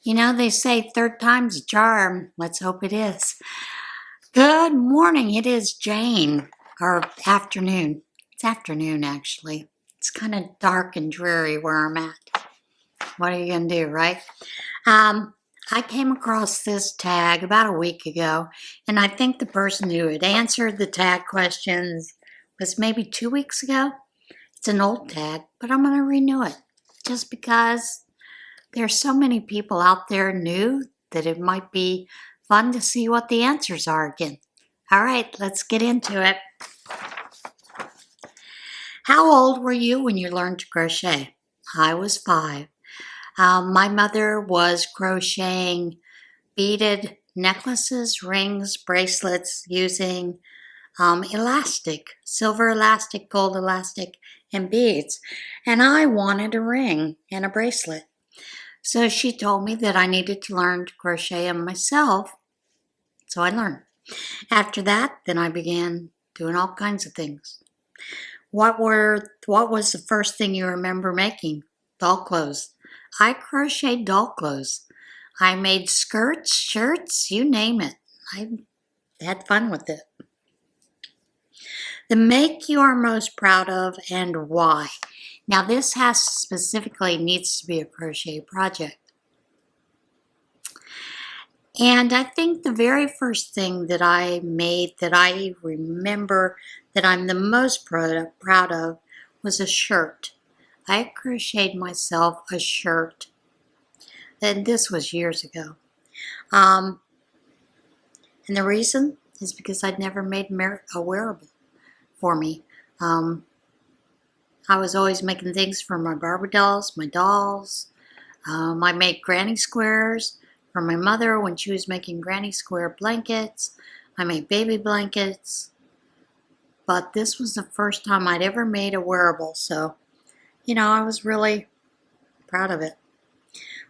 You know, they say third time's a charm. Let's hope it is. Good morning. It is Jane. Or afternoon. It's afternoon, actually. It's kind of dark and dreary where I'm at. What are you going to do, right? I came across this tag about a week ago, and I think the person who had answered the tag questions was maybe 2 weeks ago. It's an old tag, but I'm going to renew it just because there's so many people out there new that it might be fun to see what the answers are again. All right, let's get into it. How old were you when you learned to crochet? I was 5. My mother was crocheting beaded necklaces, rings, bracelets using elastic, silver elastic, gold elastic, and beads. And I wanted a ring and a bracelet. So she told me that I needed to learn to crochet them myself. So I learned. After that, then I began doing all kinds of things. What was the first thing you remember making? Doll clothes. I crocheted doll clothes. I made skirts, shirts, you name it. I had fun with it. The make you are most proud of and why. Now this needs to be a crochet project. And I think the very first thing that I made that I remember that I'm the most proud of was a shirt. I crocheted myself a shirt. And this was years ago. And the reason is because I'd never made a wearable for me. I was always making things for my Barbie dolls, my dolls. I made granny squares for my mother when she was making granny square blankets. I made baby blankets. But this was the first time I'd ever made a wearable, so, I was really proud of it.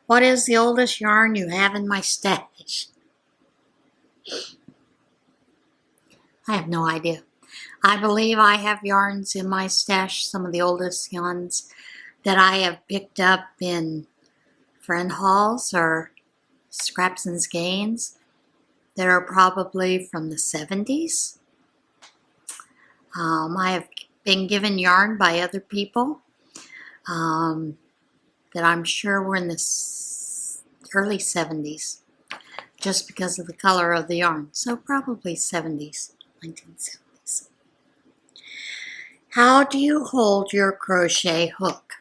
What is the oldest yarn you have in my stash? I have no idea. I believe I have yarns in my stash, some of the oldest yarns that I have picked up in friend hauls or scraps and skeins that are probably from the 70s. I have been given yarn by other people that I'm sure were in the early 70s, just because of the color of the yarn. So probably 70s, 1970s. How do you hold your crochet hook?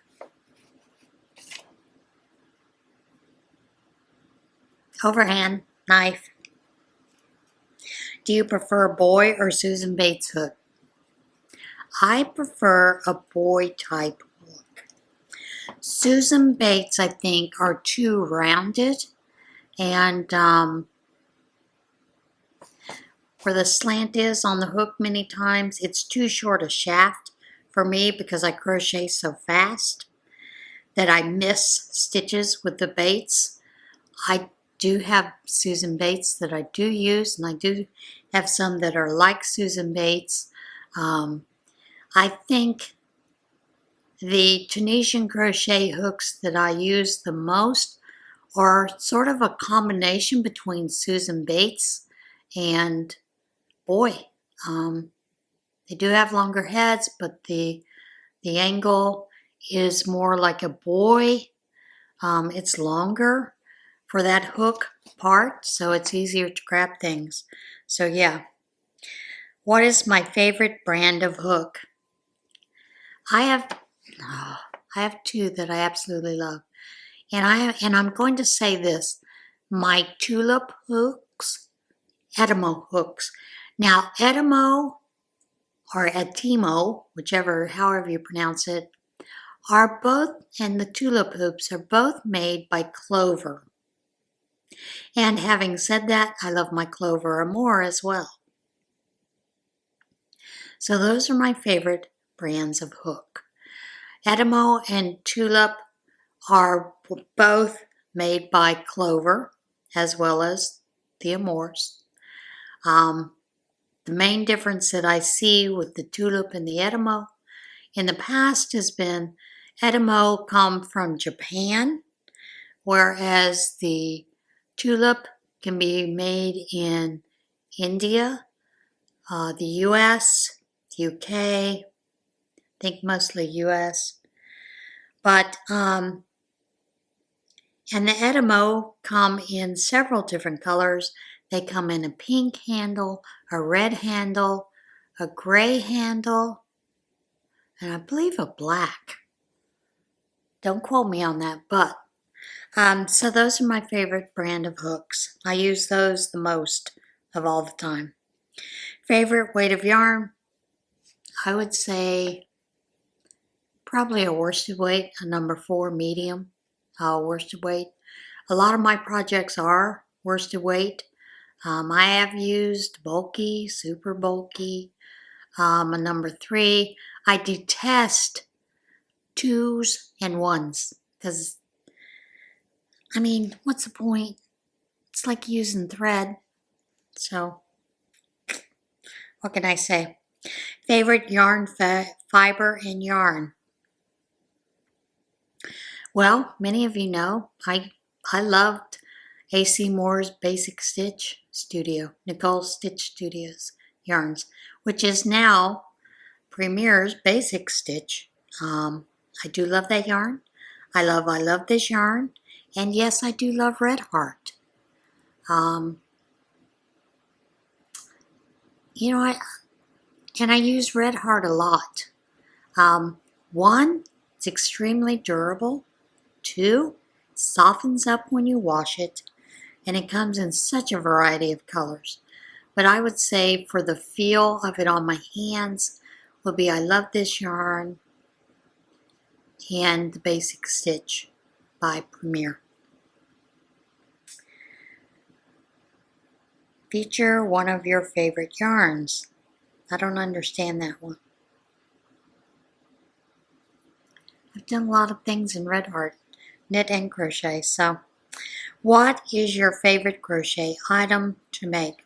Overhand, knife. Do you prefer Boye or Susan Bates hook? I prefer a Boye type hook. Susan Bates, I think, are too rounded, and where the slant is on the hook many times, it's too short a shaft for me because I crochet so fast that I miss stitches with the Bates. I do have Susan Bates that I do use, and I do have some that are like Susan Bates. I think the Tunisian crochet hooks that I use the most are sort of a combination between Susan Bates and Boye. They do have longer heads, but the angle is more like a Boye. It's longer for that hook part, so it's easier to grab things. So yeah. What is my favorite brand of hook? I have 2 that I absolutely love. And I'm going to say this. My tulip hooks, Etimo hooks. Now, Etimo or Etimo, however you pronounce it, are both, and the tulip hoops are both made by Clover. And having said that, I love my Clover Amore as well. So those are my favorite brands of hook. Etimo and Tulip are both made by Clover, as well as the Amores. The main difference that I see with the Tulip and the Etimo in the past has been Etimo come from Japan, whereas the tulip can be made in India, the US, UK, I think mostly US. But, and the Edamo come in several different colors. They come in a pink handle, a red handle, a gray handle, and I believe a black. Don't quote me on that, but so those are my favorite brand of hooks. I use those the most of all the time. Favorite weight of yarn? I would say probably a worsted weight, a number 4 medium worsted weight. A lot of my projects are worsted weight. I have used bulky, super bulky, a number 3. I detest 2s and 1s because, I mean, what's the point? It's like using thread. So, what can I say? Favorite yarn fiber and yarn? Well, many of you know I loved AC Moore's Basic Stitch Studio, Nicole Stitch Studios yarns, which is now Premier's Basic Stitch. I do love that yarn. I love this yarn. And yes, I do love Red Heart. You know, I use Red Heart a lot. 1, it's extremely durable. 2, it softens up when you wash it. And it comes in such a variety of colors. But I would say for the feel of it on my hands would be I love this yarn and the Basic Stitch by Premier. Feature one of your favorite yarns. I don't understand that one. I've done a lot of things in Red Heart, knit and crochet. So, what is your favorite crochet item to make?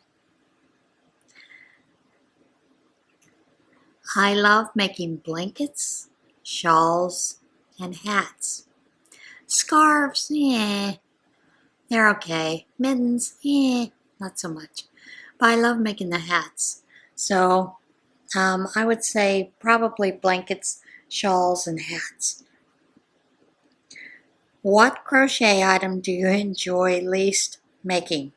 I love making blankets, shawls, and hats. Scarves, they're okay. Mittens, not so much. But I love making the hats. So I would say probably blankets, shawls, and hats. What crochet item do you enjoy least making?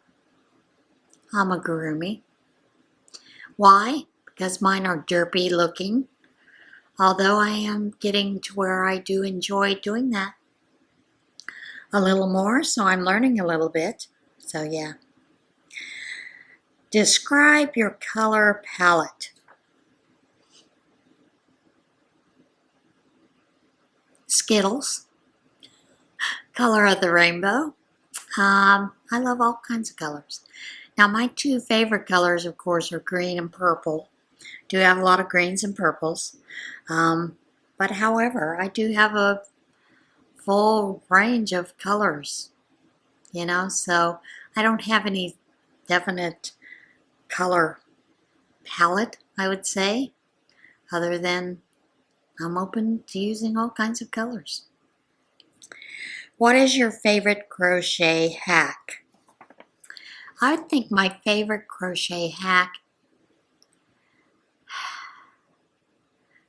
Amigurumi. Why? Because mine are derpy looking. Although I am getting to where I do enjoy doing that a little more, so I'm learning a little bit. So yeah. Describe your color palette. Skittles. Color of the rainbow. I love all kinds of colors. Now my 2 favorite colors, of course, are green and purple. Do have a lot of greens and purples. But however, I do have a full range of colors, so I don't have any definite color palette, I would say, other than I'm open to using all kinds of colors. What is your favorite crochet hack? I think my favorite crochet hack,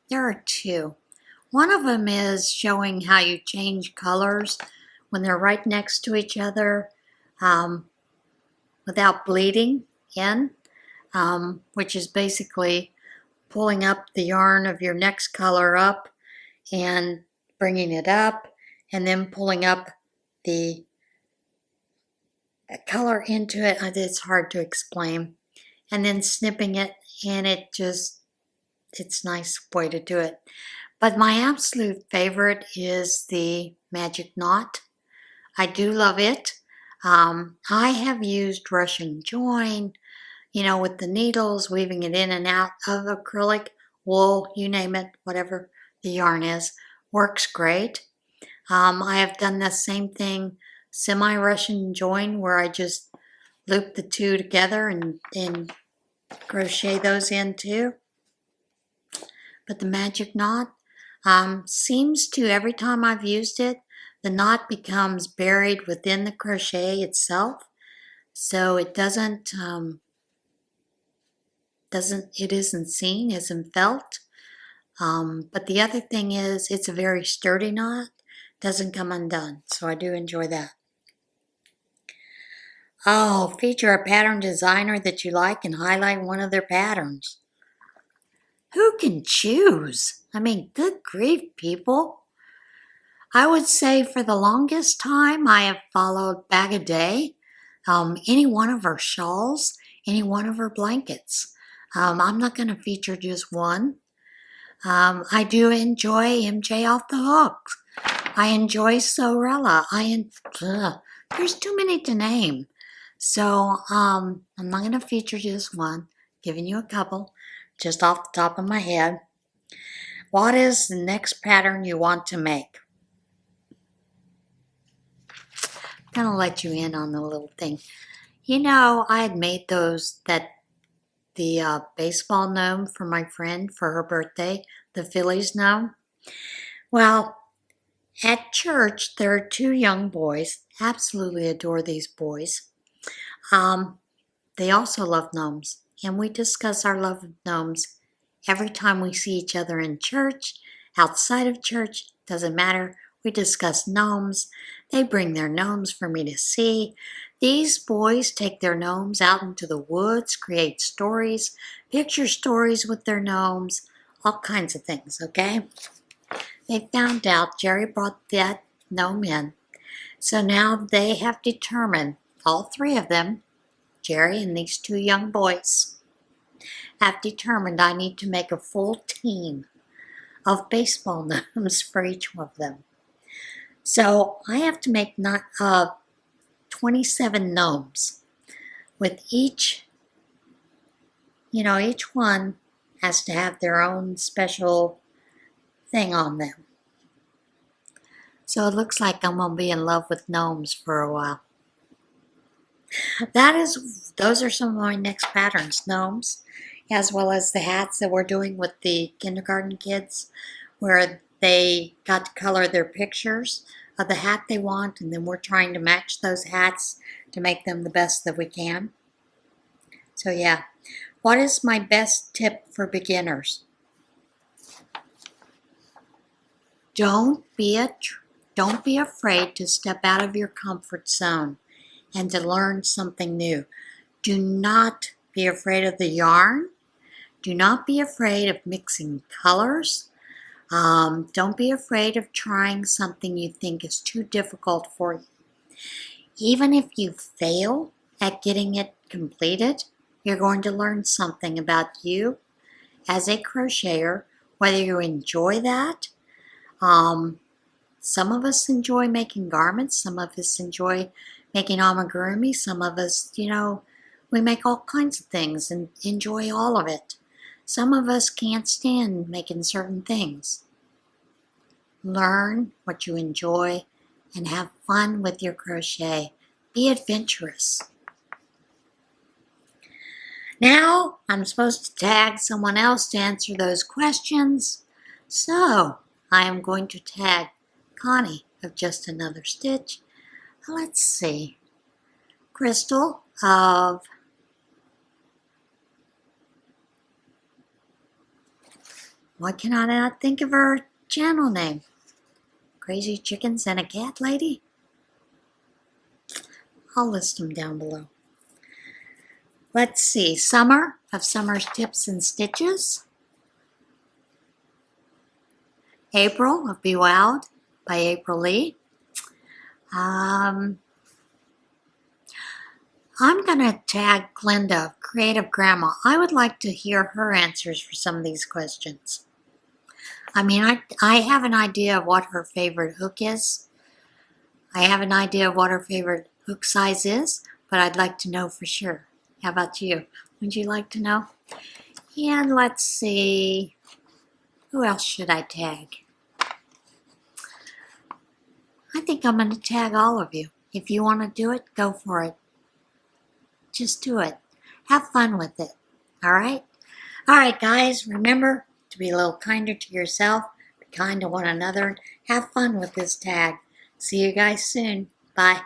there are 2. One of them is showing how you change colors when they're right next to each other without bleeding in, which is basically pulling up the yarn of your next color up and bringing it up and then pulling up the color into it. It's hard to explain. And then snipping it, and it's a nice way to do it. But my absolute favorite is the magic knot. I do love it. I have used Russian join, with the needles, weaving it in and out of acrylic, wool, you name it, whatever the yarn is, works great. I have done the same thing, semi-Russian join, where I just loop the 2 together and crochet those in too. But the magic knot seems to, every time I've used it, the knot becomes buried within the crochet itself, so it isn't seen, isn't felt. But the other thing is, it's a very sturdy knot, doesn't come undone, so I do enjoy that. Oh, feature a pattern designer that you like and highlight one of their patterns. Who can choose? I mean, good grief, people. I would say for the longest time I have followed Bag a Day, any one of her shawls, any one of her blankets. I'm not going to feature just one. I do enjoy MJ Off the Hook. I enjoy Sorella. There's too many to name. So I'm not going to feature just one, giving you a couple just off the top of my head. What is the next pattern you want to make? I'm going to let you in on the little thing. You know, I had made the baseball gnome for my friend for her birthday, the Phillies gnome. Well, at church, there are two young boys. Absolutely adore these boys. They also love gnomes, and we discuss our love of gnomes every time we see each other in church, outside of church, doesn't matter. We discuss gnomes. They bring their gnomes for me to see. These boys take their gnomes out into the woods, create stories, picture stories with their gnomes, all kinds of things, okay? They found out Jerry brought that gnome in. So now they have determined, all three of them, Jerry and these two young boys, have determined I need to make a full team of baseball gnomes for each one of them. So I have to make 27 gnomes with each one has to have their own special thing on them. So it looks like I'm going to be in love with gnomes for a while. Those are some of my next patterns, gnomes, as well as the hats that we're doing with the kindergarten kids, where they got to color their pictures of the hat they want, and then we're trying to match those hats to make them the best that we can. So yeah, what is my best tip for beginners? Don't be afraid to step out of your comfort zone and to learn something new. Do not be afraid of the yarn. Do not be afraid of mixing colors. Don't be afraid of trying something you think is too difficult for you. Even if you fail at getting it completed, you're going to learn something about you as a crocheter, whether you enjoy that. Some of us enjoy making garments. Some of us enjoy making amigurumi. Some of us, we make all kinds of things and enjoy all of it. Some of us can't stand making certain things. Learn what you enjoy and have fun with your crochet. Be adventurous. Now, I'm supposed to tag someone else to answer those questions. So, I am going to tag Connie of Just Another Stitch. Let's see. Crystal of why can I not think of her channel name? Crazy Chickens and a Cat Lady? I'll list them down below. Let's see. Summer of Summer's Tips and Stitches. April of Be Wild by April Lee. I'm going to tag Glinda of Creative Grandma. I would like to hear her answers for some of these questions. I mean, I have an idea of what her favorite hook is. I have an idea of what her favorite hook size is, but I'd like to know for sure. How about you? Would you like to know? And let's see, who else should I tag? I think I'm going to tag all of you. If you want to do it, go for it. Just do it. Have fun with it. All right? All right, guys, remember to be a little kinder to yourself, be kind to one another, have fun with this tag. See you guys soon. Bye.